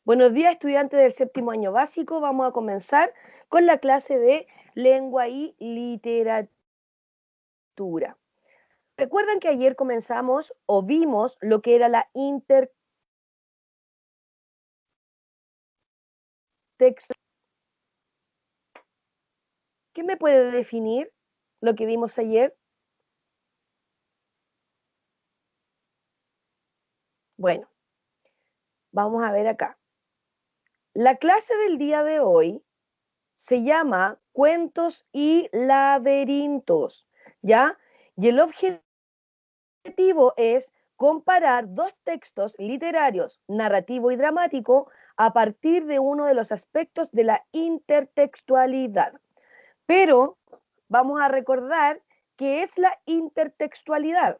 Buenos días, estudiantes del séptimo año básico. Vamos a comenzar con la clase de lengua y literatura. ¿Recuerdan que ayer comenzamos o vimos lo que era la intertextualidad? ¿Qué me puede definir lo que vimos ayer? Bueno, vamos a ver acá. La clase del día de hoy se llama Cuentos y laberintos, ¿ya? Y el objetivo es comparar dos textos literarios, narrativo y dramático, a partir de uno de los aspectos de la intertextualidad. Pero vamos a recordar qué es la intertextualidad.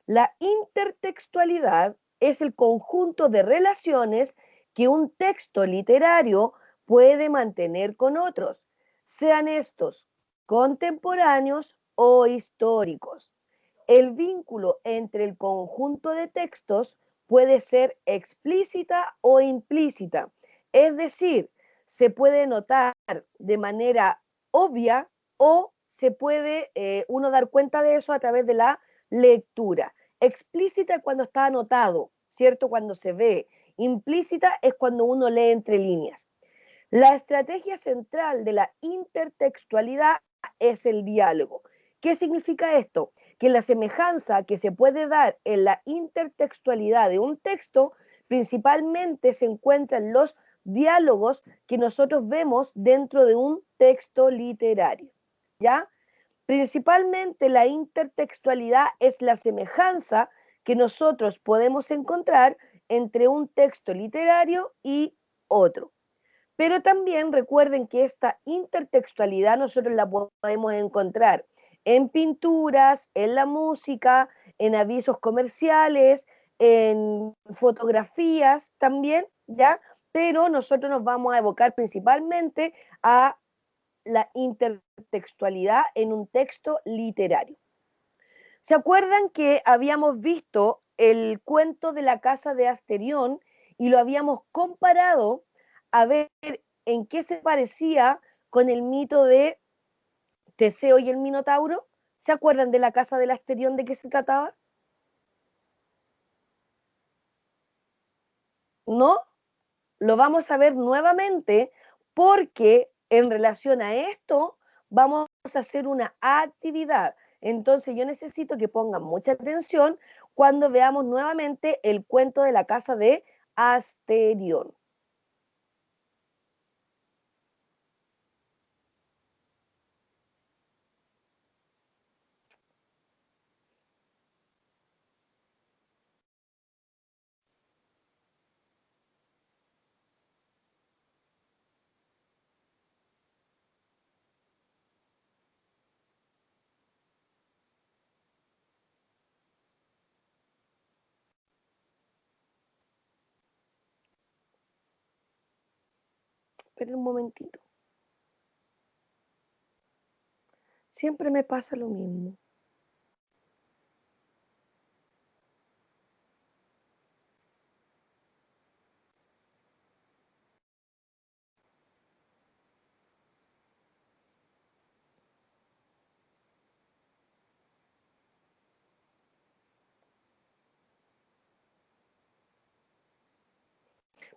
La intertextualidad es el conjunto de relaciones que un texto literario puede mantener con otros, sean estos contemporáneos o históricos. El vínculo entre el conjunto de textos puede ser explícita o implícita, es decir, se puede notar de manera obvia o se puede uno dar cuenta de eso a través de la lectura. Explícita es cuando está anotado, ¿cierto? Cuando se ve. Implícita es cuando uno lee entre líneas. La estrategia central de la intertextualidad es el diálogo. ¿Qué significa esto? Que la semejanza que se puede dar en la intertextualidad de un texto principalmente se encuentra en los diálogos que nosotros vemos dentro de un texto literario. ¿Ya? Principalmente la intertextualidad es la semejanza que nosotros podemos encontrar entre un texto literario y otro. Pero también recuerden que esta intertextualidad nosotros la podemos encontrar en pinturas, en la música, en avisos comerciales, en fotografías también, ¿ya? Pero nosotros nos vamos a evocar principalmente a la intertextualidad en un texto literario. ¿Se acuerdan que habíamos visto el cuento de la casa de Asterión y lo habíamos comparado a ver en qué se parecía con el mito de Teseo y el Minotauro? ¿Se acuerdan de la casa del Asterión, de qué se trataba? ¿No? Lo vamos a ver nuevamente porque en relación a esto vamos a hacer una actividad. Entonces yo necesito que pongan mucha atención cuando veamos nuevamente el cuento de la casa de Asterión. Esperen un momentito. Siempre me pasa lo mismo.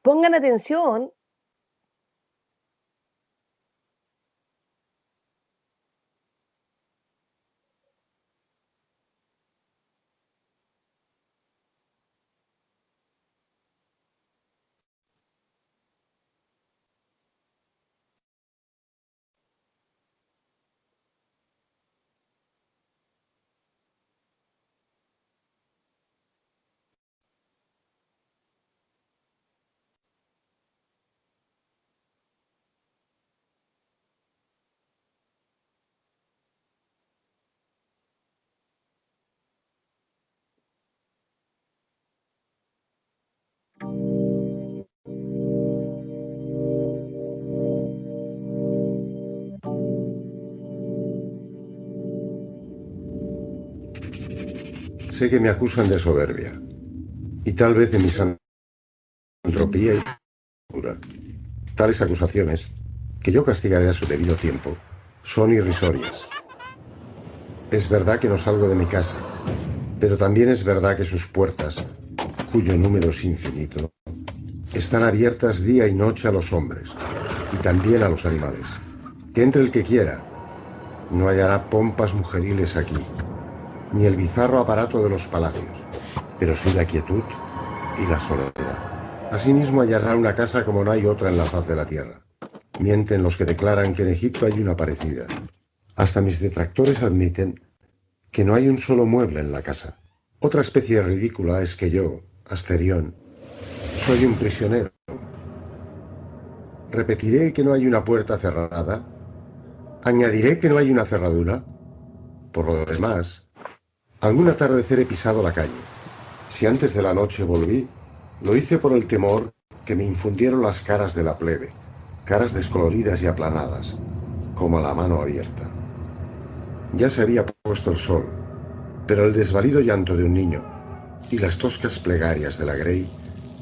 Pongan atención. Sé que me acusan de soberbia y tal vez de misantropía Tales acusaciones, que yo castigaré a su debido tiempo, son irrisorias. Es verdad que no salgo de mi casa, pero también es verdad que sus puertas, cuyo número es infinito, están abiertas día y noche a los hombres y también a los animales. Que entre el que quiera, no hallará pompas mujeriles aquí, ni el bizarro aparato de los palacios, pero sí la quietud y la soledad. Asimismo hallará una casa como no hay otra en la faz de la tierra. Mienten los que declaran que en Egipto hay una parecida. Hasta mis detractores admiten que no hay un solo mueble en la casa. Otra especie ridícula es que yo, Asterión, soy un prisionero. Repetiré que no hay una puerta cerrada. Añadiré que no hay una cerradura. Por lo demás, algún atardecer he pisado la calle. Si antes de la noche volví, lo hice por el temor que me infundieron las caras de la plebe, caras descoloridas y aplanadas, como a la mano abierta. Ya se había puesto el sol, pero el desvalido llanto de un niño y las toscas plegarias de la Grey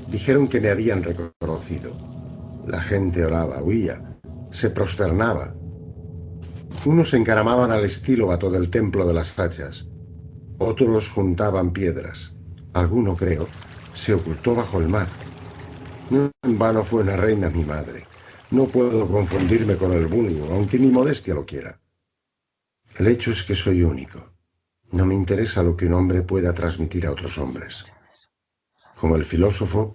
dijeron que me habían reconocido. La gente oraba, huía, se prosternaba. Unos se encaramaban al estílobato del templo de las hachas, otros juntaban piedras. Alguno, creo, se ocultó bajo el mar. No en vano fue una reina mi madre. No puedo confundirme con el vulgo, aunque mi modestia lo quiera. El hecho es que soy único. No me interesa lo que un hombre pueda transmitir a otros hombres. Como el filósofo,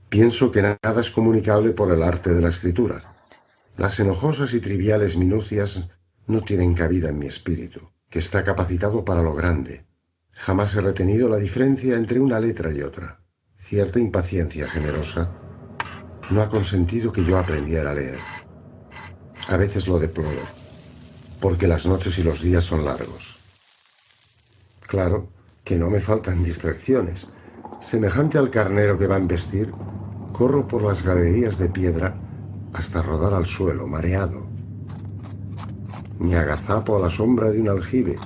pienso que nada es comunicable por el arte de la escritura. Las enojosas y triviales minucias no tienen cabida en mi espíritu, que está capacitado para lo grande. Jamás he retenido la diferencia entre una letra y otra. Cierta impaciencia generosa no ha consentido que yo aprendiera a leer. A veces lo deploro, porque las noches y los días son largos. Claro que no me faltan distracciones. Semejante al carnero que va a embestir, corro por las galerías de piedra hasta rodar al suelo, mareado. Me agazapo a la sombra de un aljibe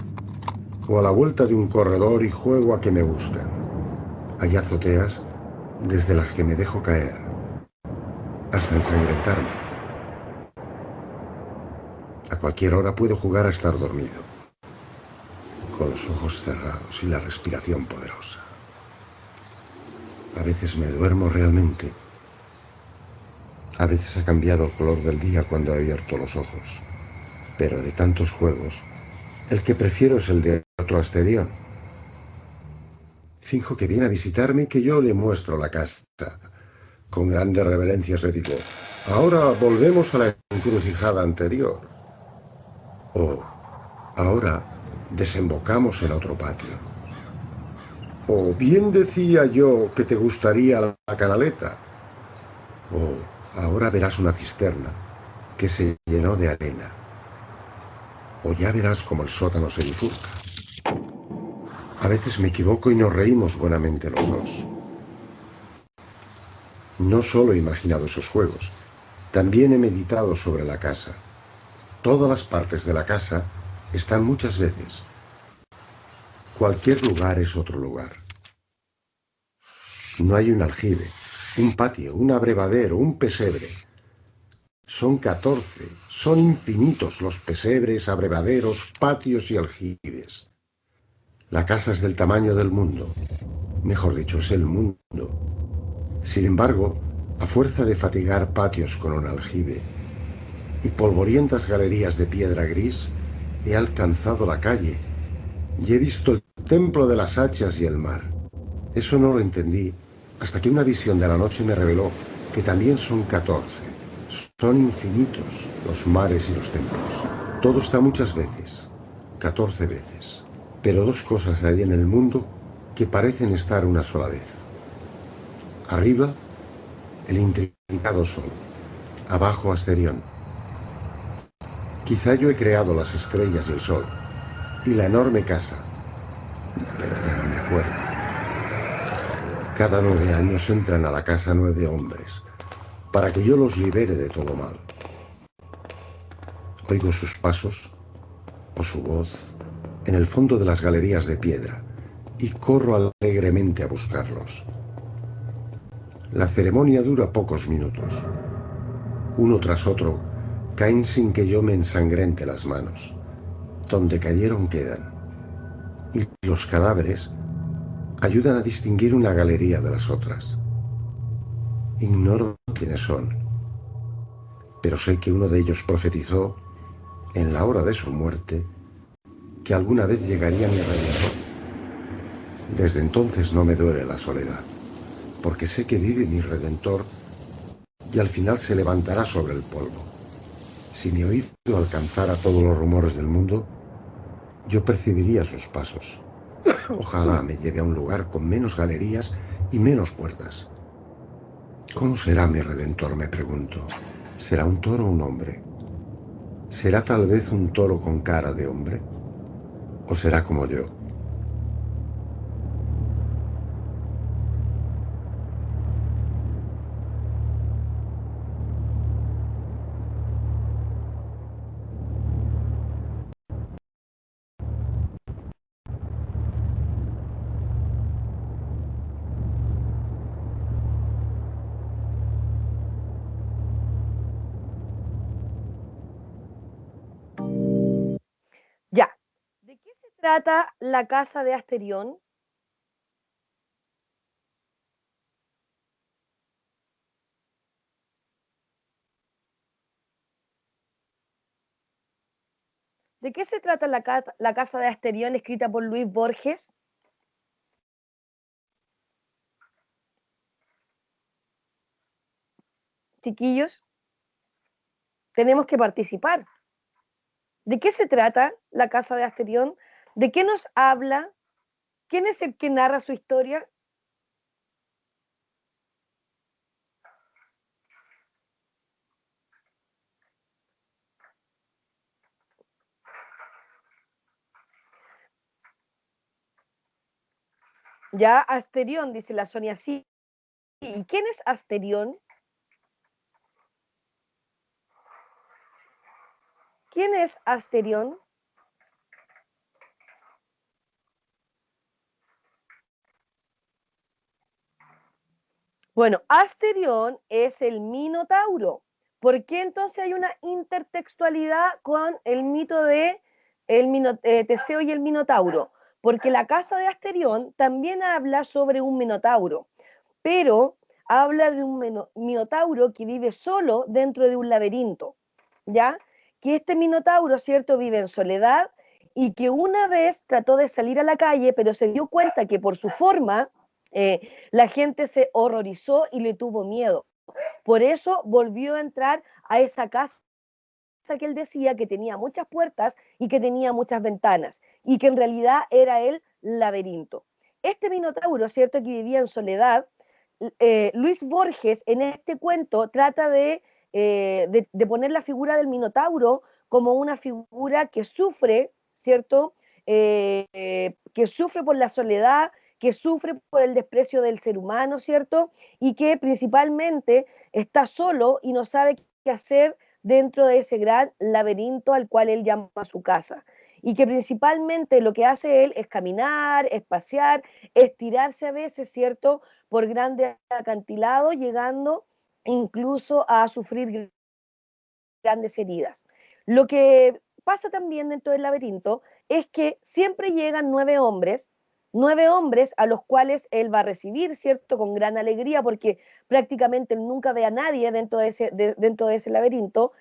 o a la vuelta de un corredor y juego a que me buscan. Hay azoteas desde las que me dejo caer, hasta ensangrentarme. A cualquier hora puedo jugar a estar dormido, con los ojos cerrados y la respiración poderosa. A veces me duermo realmente. A veces ha cambiado el color del día cuando he abierto los ojos. Pero de tantos juegos, el que prefiero es el de otro Asterión. Finjo que viene a visitarme y que yo le muestro la casa. Con grandes reverencias le digo: ahora volvemos a la encrucijada anterior. O ahora desembocamos en otro patio. O bien decía yo que te gustaría la canaleta. O ahora verás una cisterna que se llenó de arena. O ya verás cómo el sótano se bifurca. A veces me equivoco y nos reímos buenamente los dos. No solo he imaginado esos juegos, también he meditado sobre la casa. Todas las partes de la casa están muchas veces. Cualquier lugar es otro lugar. No hay un aljibe, un patio, un abrevadero, un pesebre. Son 14, son infinitos los pesebres, abrevaderos, patios y aljibes. La casa es del tamaño del mundo. Mejor dicho, es el mundo. Sin embargo, a fuerza de fatigar patios con un aljibe y polvorientas galerías de piedra gris, he alcanzado la calle y he visto el templo de las hachas y el mar. Eso no lo entendí hasta que una visión de la noche me reveló que también son 14. Son infinitos los mares y los templos. Todo está muchas veces, 14 veces. Pero dos cosas hay en el mundo que parecen estar una sola vez. Arriba, el intrincado sol. Abajo, Asterión. Quizá yo he creado las estrellas y el sol, y la enorme casa, pero ya no me acuerdo. Cada 9 años entran a la casa 9 hombres, para que yo los libere de todo mal. Oigo sus pasos, o su voz, en el fondo de las galerías de piedra, y corro alegremente a buscarlos. La ceremonia dura pocos minutos. Uno tras otro caen sin que yo me ensangrente las manos. Donde cayeron quedan. Y los cadáveres ayudan a distinguir una galería de las otras. Ignoro quiénes son, pero sé que uno de ellos profetizó, en la hora de su muerte, que alguna vez llegaría mi redentor. Desde entonces no me duele la soledad, porque sé que vive mi redentor y al final se levantará sobre el polvo. Si mi oído alcanzara todos los rumores del mundo, yo percibiría sus pasos. Ojalá me lleve a un lugar con menos galerías y menos puertas. ¿Cómo será mi redentor?, me pregunto. ¿Será un toro o un hombre? ¿Será tal vez un toro con cara de hombre? ¿O será como yo? Ya. ¿De qué se trata la casa de Asterión? ¿De qué se trata la casa de Asterión escrita por Luis Borges? Chiquillos, tenemos que participar. ¿De qué se trata la casa de Asterión? ¿De qué nos habla? ¿Quién es el que narra su historia? Ya, Asterión, dice la Sonia, sí. ¿Y quién es Asterión? ¿Quién es Asterión? Bueno, Asterión es el Minotauro. ¿Por qué entonces hay una intertextualidad con el mito de Teseo y el Minotauro? Porque la casa de Asterión también habla sobre un Minotauro, pero habla de un Minotauro que vive solo dentro de un laberinto, ¿ya? Que este Minotauro, ¿cierto?, vive en soledad y que una vez trató de salir a la calle, pero se dio cuenta que por su forma la gente se horrorizó y le tuvo miedo. Por eso volvió a entrar a esa casa que él decía que tenía muchas puertas y que tenía muchas ventanas, y que en realidad era el laberinto. Este Minotauro, ¿cierto?, que vivía en soledad, Luis Borges en este cuento trata de poner la figura del Minotauro como una figura que sufre, ¿cierto?, que sufre por la soledad, que sufre por el desprecio del ser humano, ¿cierto? Y que principalmente está solo y no sabe qué hacer dentro de ese gran laberinto al cual él llama su casa. Y que principalmente lo que hace él es caminar, es pasear, estirarse a veces, ¿cierto?, por grandes acantilados, llegando incluso a sufrir grandes heridas. Lo que pasa también dentro del laberinto es que siempre llegan nueve hombres a los cuales él va a recibir, ¿cierto?, con gran alegría, porque prácticamente él nunca ve a nadie dentro de ese laberinto,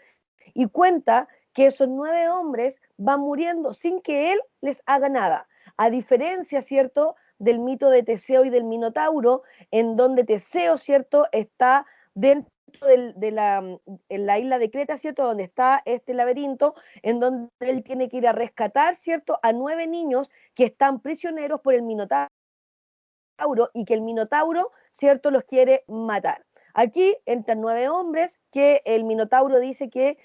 y cuenta que esos 9 hombres van muriendo sin que él les haga nada. A diferencia, ¿cierto?, del mito de Teseo y del Minotauro, en donde Teseo, ¿cierto?, está dentro en la isla de Creta, ¿cierto?, donde está este laberinto, en donde él tiene que ir a rescatar, ¿cierto?, a 9 niños que están prisioneros por el Minotauro y que el Minotauro, ¿cierto?, los quiere matar. Aquí entran 9 hombres que el Minotauro dice que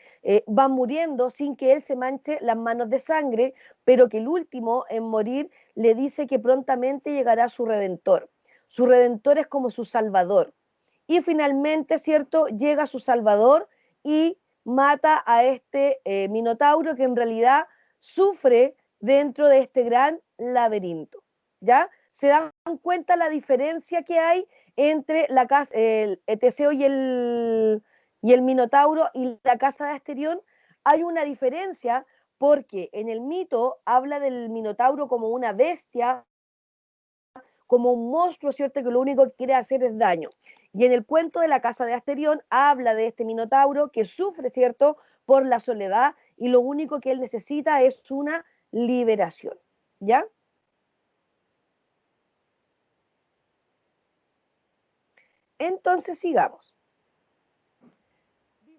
van muriendo sin que él se manche las manos de sangre, pero que el último en morir le dice que prontamente llegará su redentor. Su redentor es como su salvador. Y finalmente, ¿cierto?, llega su salvador y mata a este Minotauro que en realidad sufre dentro de este gran laberinto. ¿Ya? ¿Se dan cuenta la diferencia que hay entre la casa, el Teseo y el Minotauro y la casa de Asterión, hay una diferencia porque en el mito habla del Minotauro como una bestia, como un monstruo, ¿cierto? Que lo único que quiere hacer es daño. Y en el cuento de la casa de Asterión habla de este Minotauro que sufre, ¿cierto? Por la soledad y lo único que él necesita es una liberación, ¿ya? Entonces sigamos.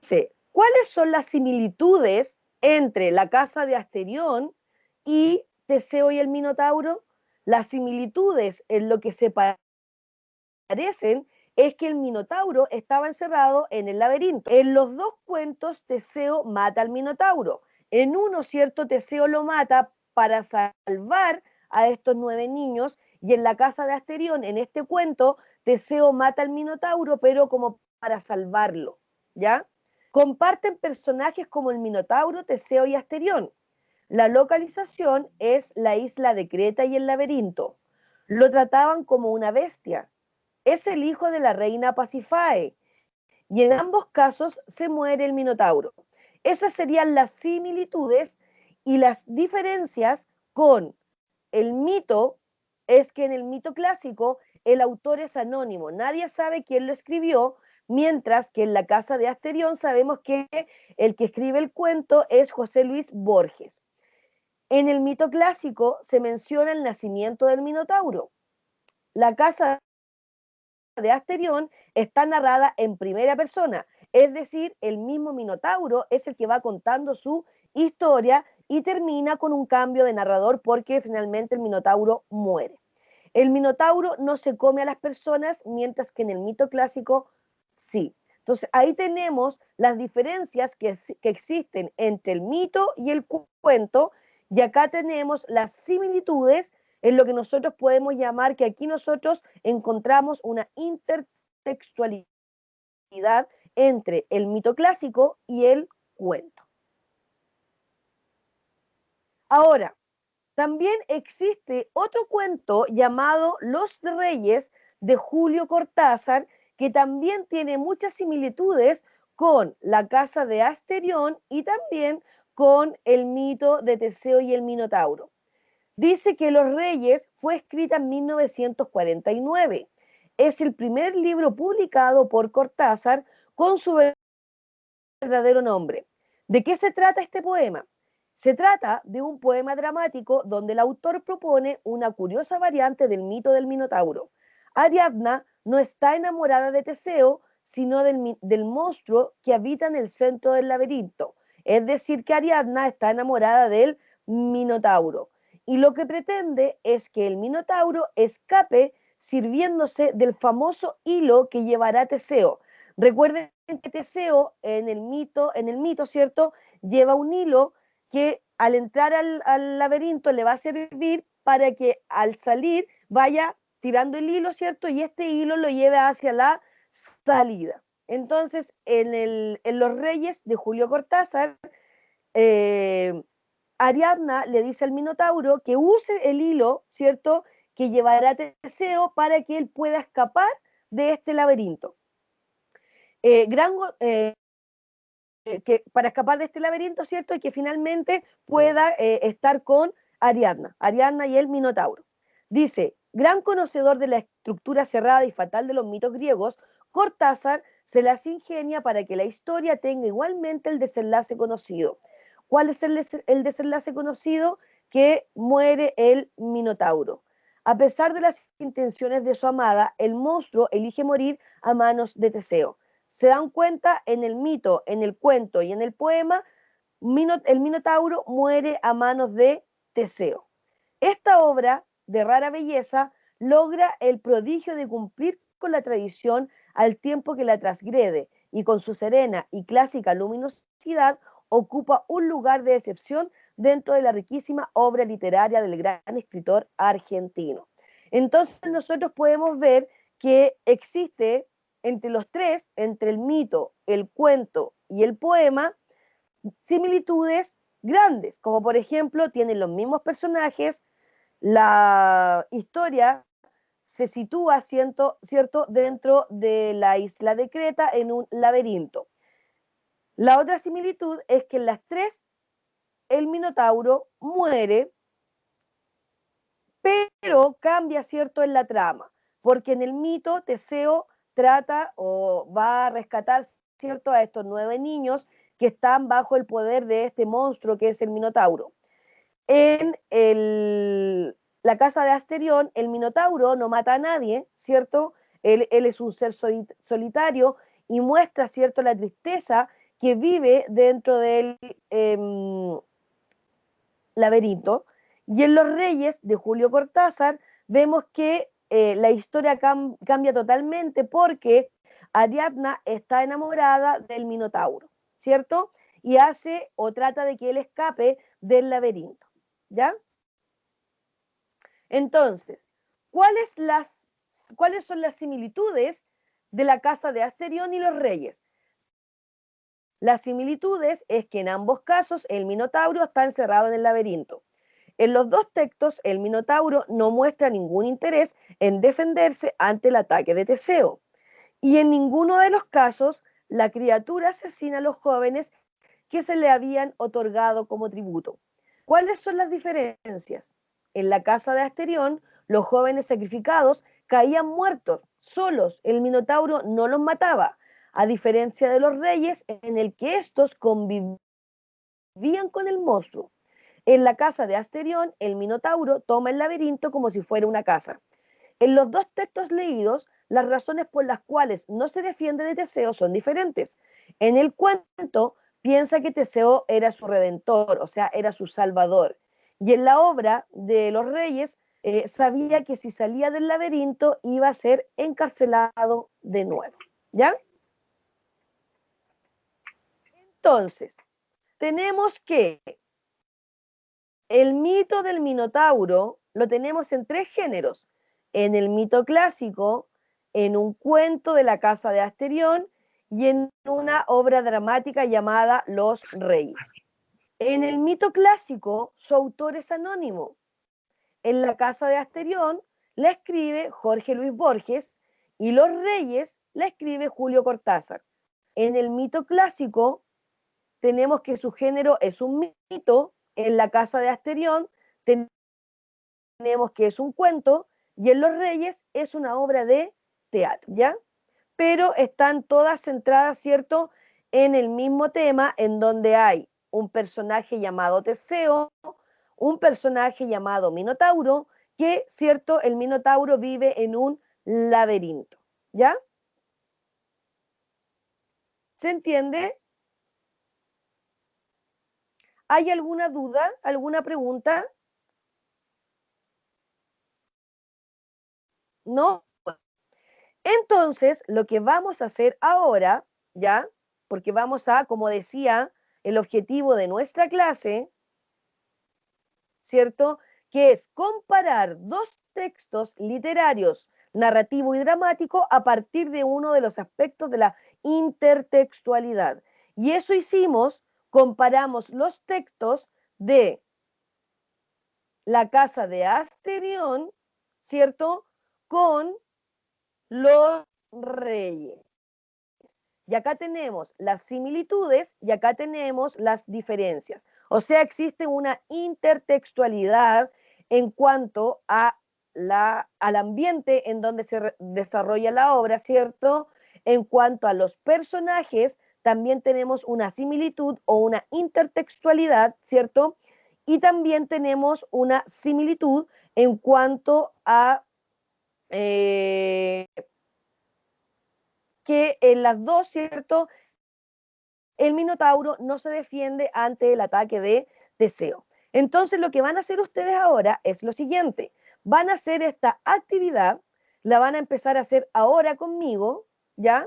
Dice, ¿cuáles son las similitudes entre la casa de Asterión y Teseo y el Minotauro? Las similitudes en lo que se parecen es que el Minotauro estaba encerrado en el laberinto. En los dos cuentos Teseo mata al Minotauro. En uno, cierto, Teseo lo mata para salvar a estos 9 niños y en la casa de Asterión, en este cuento, Teseo mata al Minotauro, pero como para salvarlo, ¿ya? Comparten personajes como el Minotauro, Teseo y Asterión. La localización es la isla de Creta y el laberinto. Lo trataban como una bestia. Es el hijo de la reina Pasifae y en ambos casos se muere el Minotauro. Esas serían las similitudes y las diferencias con el mito es que en el mito clásico el autor es anónimo, nadie sabe quién lo escribió, mientras que en la casa de Asterión sabemos que el que escribe el cuento es José Luis Borges. En el mito clásico se menciona el nacimiento del Minotauro. La casa de Asterión está narrada en primera persona, es decir, el mismo Minotauro es el que va contando su historia y termina con un cambio de narrador porque finalmente el Minotauro muere. El Minotauro no se come a las personas, mientras que en el mito clásico sí. Entonces ahí tenemos las diferencias que existen entre el mito y el cuento, y acá tenemos las similitudes en lo que nosotros podemos llamar, que aquí nosotros encontramos una intertextualidad entre el mito clásico y el cuento. Ahora, también existe otro cuento llamado Los Reyes de Julio Cortázar, que también tiene muchas similitudes con la casa de Asterión y también con el mito de Teseo y el Minotauro. Dice que Los Reyes fue escrita en 1949. Es el primer libro publicado por Cortázar con su verdadero nombre. ¿De qué se trata este poema? Se trata de un poema dramático donde el autor propone una curiosa variante del mito del Minotauro. Ariadna no está enamorada de Teseo, sino del monstruo que habita en el centro del laberinto. Es decir, que Ariadna está enamorada del Minotauro. Y lo que pretende es que el Minotauro escape sirviéndose del famoso hilo que llevará Teseo. Recuerden que Teseo en el mito, ¿cierto? Lleva un hilo que al entrar al laberinto le va a servir para que al salir vaya tirando el hilo, ¿cierto? Y este hilo lo lleve hacia la salida. Entonces, en Los Reyes de Julio Cortázar, Ariadna le dice al Minotauro que use el hilo, ¿cierto? Que llevará a Teseo para que él pueda escapar de este laberinto. Gran, que para escapar de este laberinto, ¿cierto? Y que finalmente pueda estar con Ariadna y el Minotauro. Dice, gran conocedor de la estructura cerrada y fatal de los mitos griegos, Cortázar se las ingenia para que la historia tenga igualmente el desenlace conocido. ¿Cuál es el desenlace conocido? Que muere el Minotauro. A pesar de las intenciones de su amada, el monstruo elige morir a manos de Teseo. Se dan cuenta en el mito, en el cuento y en el poema, el Minotauro muere a manos de Teseo. Esta obra de rara belleza logra el prodigio de cumplir con la tradición al tiempo que la transgrede y con su serena y clásica luminosidad ocupa un lugar de excepción dentro de la riquísima obra literaria del gran escritor argentino. Entonces nosotros podemos ver que existe entre los tres, entre el mito, el cuento y el poema, similitudes grandes, como por ejemplo tienen los mismos personajes, la historia se sitúa, ¿cierto? Dentro de la isla de Creta en un laberinto. La otra similitud es que en las tres el Minotauro muere, pero cambia, ¿cierto?, en la trama, porque en el mito Teseo trata o va a rescatar, ¿cierto?, a estos 9 niños que están bajo el poder de este monstruo que es el Minotauro. En la casa de Asterión, el Minotauro no mata a nadie, ¿cierto? Él es un ser solitario y muestra, ¿cierto?, la tristeza que vive dentro del laberinto. Y en Los Reyes de Julio Cortázar vemos que la historia cambia totalmente porque Ariadna está enamorada del Minotauro, ¿cierto? Y hace o trata de que él escape del laberinto, ¿ya? Entonces, ¿cuáles son las similitudes de la casa de Asterión y los reyes? Las similitudes es que en ambos casos el Minotauro está encerrado en el laberinto. En los dos textos, el Minotauro no muestra ningún interés en defenderse ante el ataque de Teseo. Y en ninguno de los casos, la criatura asesina a los jóvenes que se le habían otorgado como tributo. ¿Cuáles son las diferencias? En la casa de Asterión, los jóvenes sacrificados caían muertos, solos. El Minotauro no los mataba, a diferencia de los reyes, en el que estos convivían con el monstruo. En la casa de Asterión, el Minotauro toma el laberinto como si fuera una casa. En los dos textos leídos, las razones por las cuales no se defiende de Teseo son diferentes. En el cuento, piensa que Teseo era su redentor, o sea, era su salvador. Y en la obra de los reyes, sabía que si salía del laberinto iba a ser encarcelado de nuevo. ¿Ya? Entonces, tenemos que el mito del Minotauro lo tenemos en 3 géneros. En el mito clásico, en un cuento de la casa de Asterión y en una obra dramática llamada Los Reyes. En el mito clásico, su autor es anónimo. En la casa de Asterión la escribe Jorge Luis Borges y Los Reyes la escribe Julio Cortázar. En el mito clásico tenemos que su género es un mito. En la casa de Asterión tenemos que es un cuento y en Los Reyes es una obra de teatro, ¿ya? Pero están todas centradas, ¿cierto?, en el mismo tema, en donde hay un personaje llamado Teseo, un personaje llamado Minotauro, que, ¿cierto?, el Minotauro vive en un laberinto, ¿ya? ¿Se entiende? ¿Hay alguna duda, alguna pregunta? ¿No? Entonces, lo que vamos a hacer ahora, ¿ya? Porque vamos a, como decía, el objetivo de nuestra clase, ¿cierto? Que es comparar dos textos literarios, narrativo y dramático, a partir de uno de los aspectos de la intertextualidad. Y eso hicimos, comparamos los textos de la casa de Asterión, ¿cierto?, con los reyes. Y acá tenemos las similitudes y acá tenemos las diferencias. O sea, existe una intertextualidad en cuanto al ambiente en donde se desarrolla la obra, ¿cierto? En cuanto a los personajes, también tenemos una similitud o una intertextualidad, ¿cierto? Y también tenemos una similitud en cuanto a que en las dos, ¿cierto?, el Minotauro no se defiende ante el ataque de Teseo. Entonces, lo que van a hacer ustedes ahora es lo siguiente. Van a hacer esta actividad, la van a empezar a hacer ahora conmigo, ¿ya?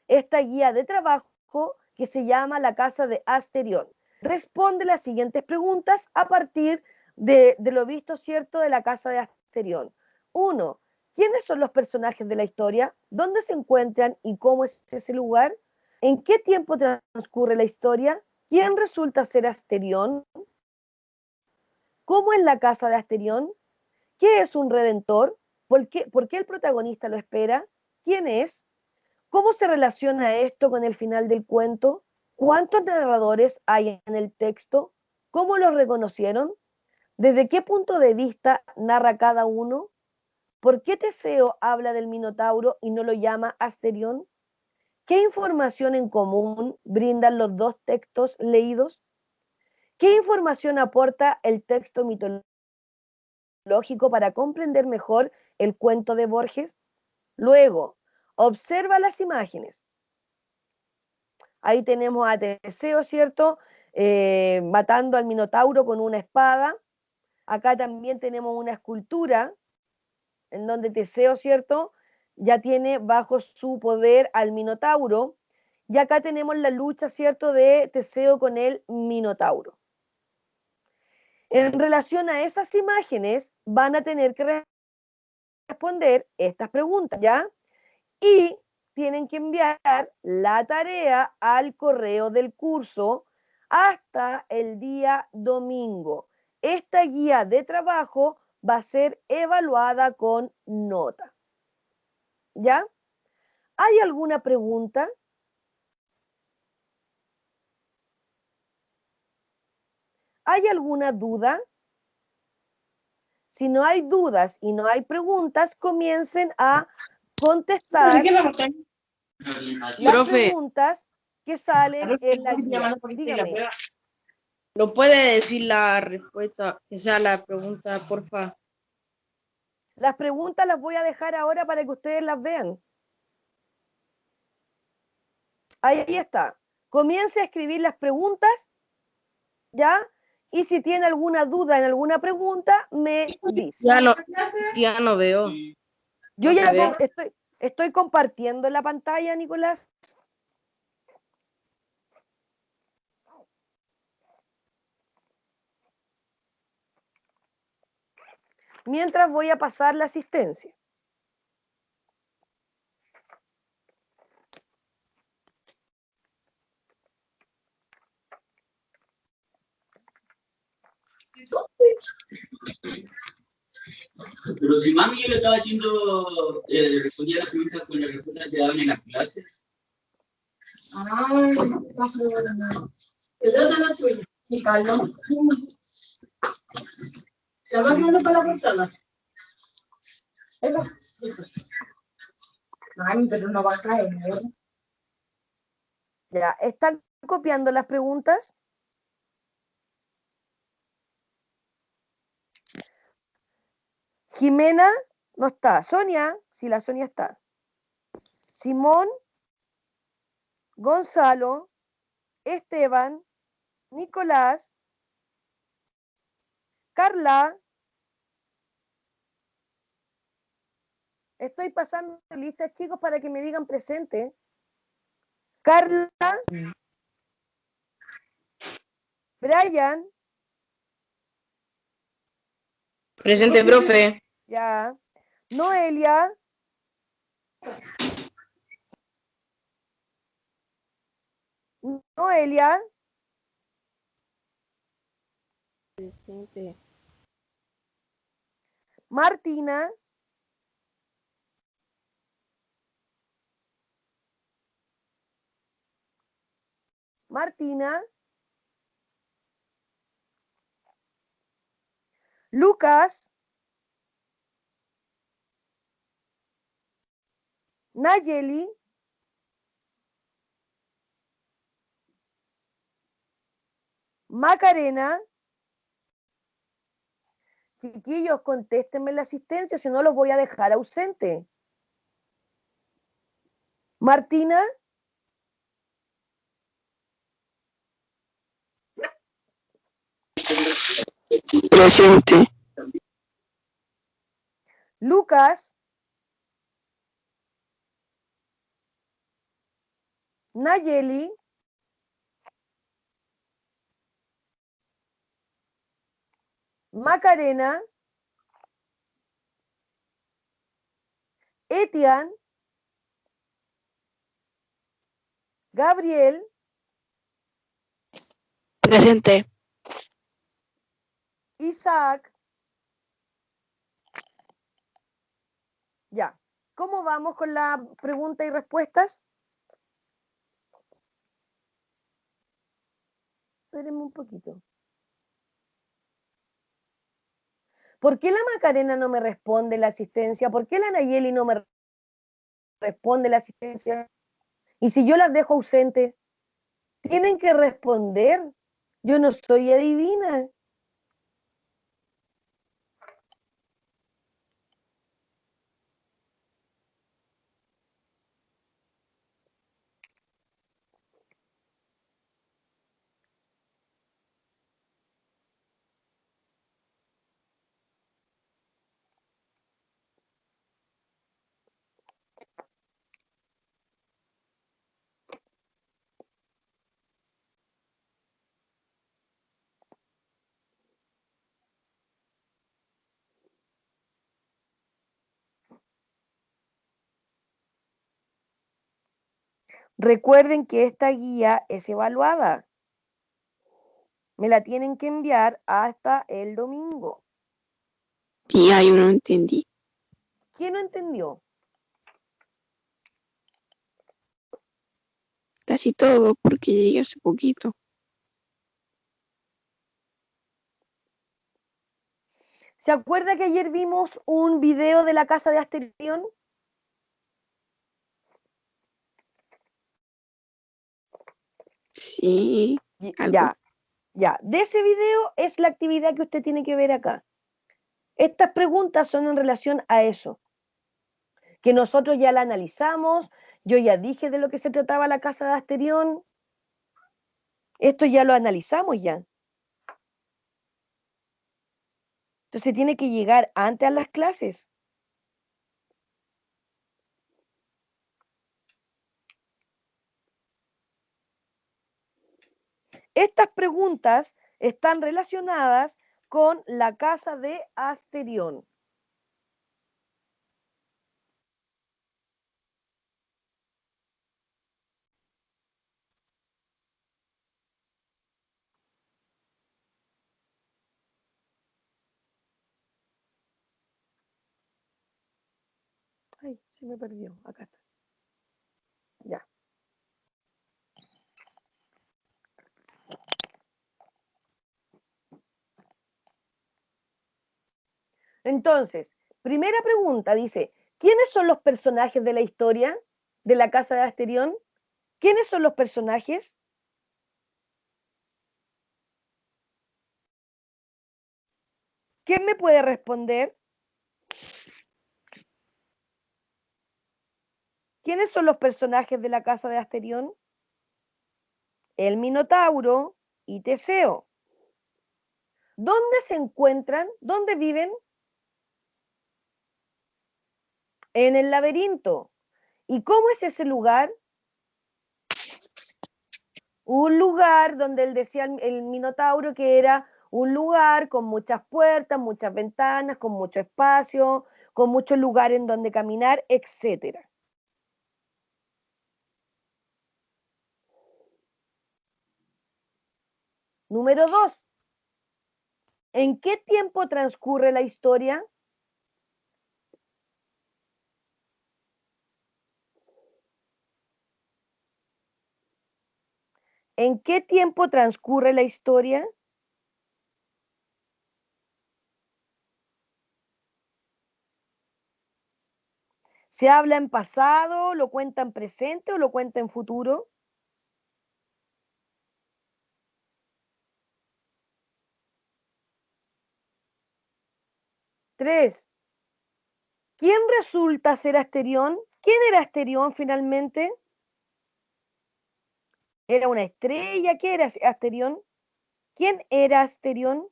Esta guía de trabajo que se llama La Casa de Asterión. Responde las siguientes preguntas a partir de lo visto, ¿cierto?, de la Casa de Asterión. 1. ¿Quiénes son los personajes de la historia? ¿Dónde se encuentran y cómo es ese lugar? ¿En qué tiempo transcurre la historia? ¿Quién resulta ser Asterión? ¿Cómo es la casa de Asterión? ¿Qué es un redentor? por qué el protagonista lo espera? ¿Quién es? ¿Cómo se relaciona esto con el final del cuento? ¿Cuántos narradores hay en el texto? ¿Cómo los reconocieron? ¿Desde qué punto de vista narra cada uno? ¿Por qué Teseo habla del Minotauro y no lo llama Asterión? ¿Qué información en común brindan los dos textos leídos? ¿Qué información aporta el texto mitológico para comprender mejor el cuento de Borges? Luego, observa las imágenes. Ahí tenemos a Teseo, ¿cierto? Matando al Minotauro con una espada. Acá también tenemos una escultura en donde Teseo, ¿cierto? Ya tiene bajo su poder al Minotauro. Y acá tenemos la lucha, ¿cierto? De Teseo con el Minotauro. En relación a esas imágenes, van a tener que responder estas preguntas, ¿ya? Y tienen que enviar la tarea al correo del curso hasta el día domingo. Esta guía de trabajo va a ser evaluada con nota. ¿Ya? ¿Hay alguna pregunta? ¿Hay alguna duda? Si no hay dudas y no hay preguntas, comiencen a contestar las preguntas que salen en la guía. Dígame. ¿No puede decir la respuesta, que sea la pregunta, porfa? Las preguntas las voy a dejar ahora para que ustedes las vean. Ahí está. Comience a escribir las preguntas, ¿ya? Y si tiene alguna duda en alguna pregunta, me dice. Ya no veo. Yo ya estoy compartiendo la pantalla, Nicolás. Mientras voy a pasar la asistencia. Pero si mami yo le estaba haciendo, respondía las preguntas con las respuestas que daban en las clases. Ah, esa es la suya. Y Carlos. ¿Se va viendo para la persona? Eso. Ay, pero no va a caer, ¿no? Ya, ¿están copiando las preguntas? Jimena no está. Sonia, sí, la Sonia está. Simón, Gonzalo, Esteban, Nicolás, Carla. Estoy pasando listas, chicos, para que me digan presente. Carla, Brian. Presente, profe. Ya. Noelia. Noelia. Presente. Martina. Martina. Lucas. Nayeli. Macarena. Chiquillos, contéstenme la asistencia, si no los voy a dejar ausente. Martina. Presente. Lucas. Nayeli. Macarena. Etian. Gabriel. Presente. Isaac. ¿cómo vamos con la pregunta y respuestas? Espérenme un poquito. ¿Por qué la Macarena no me responde la asistencia? ¿Por qué la Nayeli no me responde la asistencia? Y si yo las dejo ausentes, tienen que responder. Yo no soy adivina. Recuerden que esta guía es evaluada. Me la tienen que enviar hasta el domingo. Sí, yo no entendí. ¿Quién no entendió? Casi todo, porque llegué hace poquito. ¿Se acuerda que ayer vimos un video de la casa de Asterión? Sí, algo. Ya, ya. De ese video es la actividad que usted tiene que ver acá. Estas preguntas son en relación a eso, que nosotros ya la analizamos, yo ya dije de lo que se trataba la casa de Asterión, esto ya lo analizamos ya. Entonces tiene que llegar antes a las clases. Estas preguntas están relacionadas con la casa de Asterión. Ay, se me perdió. Acá está. Ya. Entonces, primera pregunta dice, ¿quiénes son los personajes de la historia de la casa de Asterión? ¿Quiénes son los personajes? ¿Quién me puede responder? ¿Quiénes son los personajes de la casa de Asterión? El Minotauro y Teseo. ¿Dónde se encuentran? ¿Dónde viven? En el laberinto. ¿Y cómo es ese lugar? Un lugar donde él decía el Minotauro que era un lugar con muchas puertas, muchas ventanas, con mucho espacio, con muchos lugares en donde caminar, etc. Número 2. ¿En qué tiempo transcurre la historia? ¿En qué tiempo transcurre la historia? ¿Se habla en pasado, lo cuenta en presente o lo cuenta en futuro? Tres. ¿Quién resulta ser Asterión? ¿Quién era Asterión finalmente? ¿Era una estrella? ¿Qué era Asterión? ¿Quién era Asterión?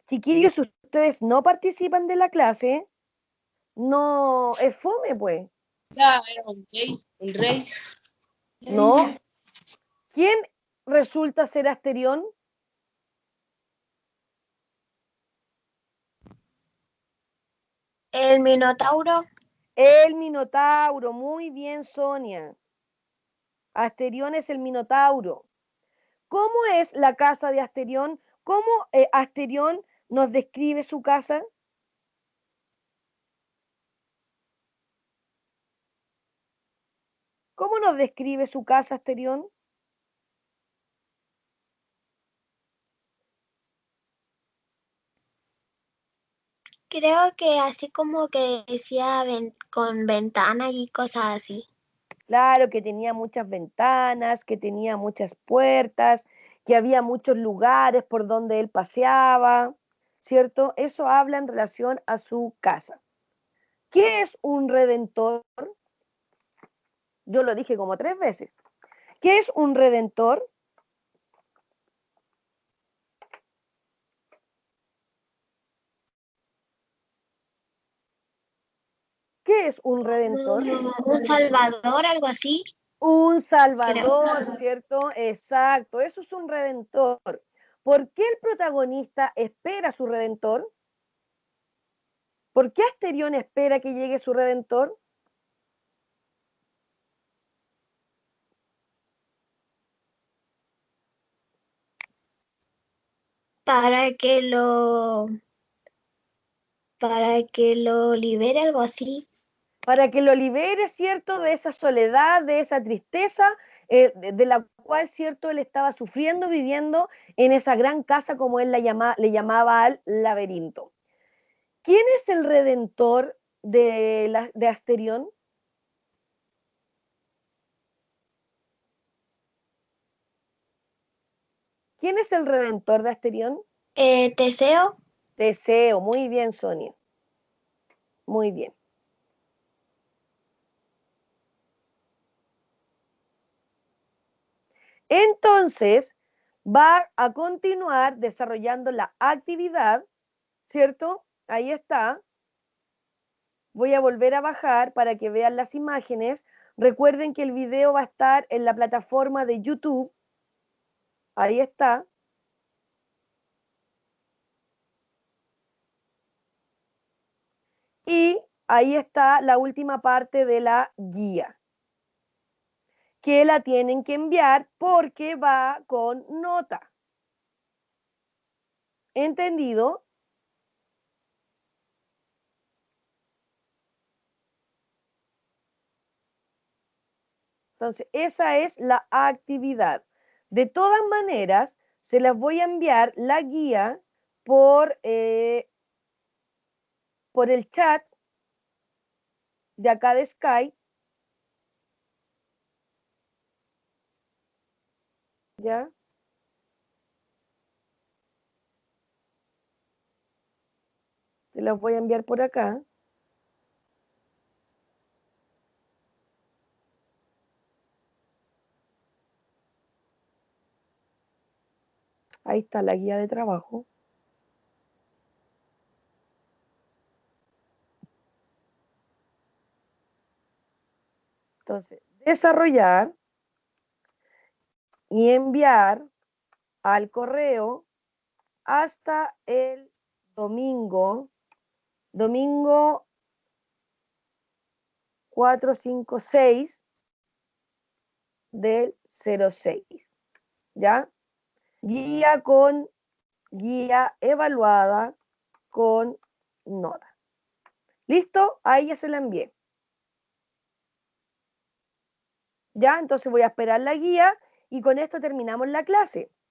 Chiquillos, si ustedes no participan de la clase, no es fome, pues. Ya, era un rey. No. ¿Quién resulta ser Asterión? El Minotauro. El Minotauro. Muy bien, Sonia. Asterión es el Minotauro. ¿Cómo es la casa de Asterión? ¿Cómo Asterión nos describe su casa? ¿Cómo nos describe su casa, Asterión? Creo que así como que decía con ventanas y cosas así. Claro, que tenía muchas ventanas, que tenía muchas puertas, que había muchos lugares por donde él paseaba, ¿cierto? Eso habla en relación a su casa. ¿Qué es un redentor? Yo lo dije como 3 veces. ¿Qué es un redentor? ¿Qué es un redentor? Un salvador, algo así. Un salvador, ¿cierto? Exacto, eso es un redentor. ¿Por qué el protagonista espera a su redentor? ¿Por qué Asterión espera que llegue su redentor? Para que lo libere, algo así. Para que lo libere, ¿cierto? De esa soledad, de esa tristeza, de la cual, ¿cierto? Él estaba sufriendo, viviendo en esa gran casa, como él le llamaba al laberinto. ¿Quién es el redentor de Asterión? ¿Quién es el redentor de Asterión? Teseo. Teseo, muy bien, Sonia. Muy bien. Entonces, va a continuar desarrollando la actividad, ¿cierto? Ahí está. Voy a volver a bajar para que vean las imágenes. Recuerden que el video va a estar en la plataforma de YouTube. Ahí está. Y ahí está la última parte de la guía, que la tienen que enviar porque va con nota. ¿Entendido? Entonces, esa es la actividad. De todas maneras, se las voy a enviar la guía por el chat de acá de Skype. ¿Ya? Se las voy a enviar por acá. Ahí está la guía de trabajo. Entonces, desarrollar y enviar al correo hasta el domingo 456 del 06. ¿Ya? Guía evaluada con nota. ¿Listo? Ahí ya se la envié. Ya, entonces voy a esperar la guía y con esto terminamos la clase.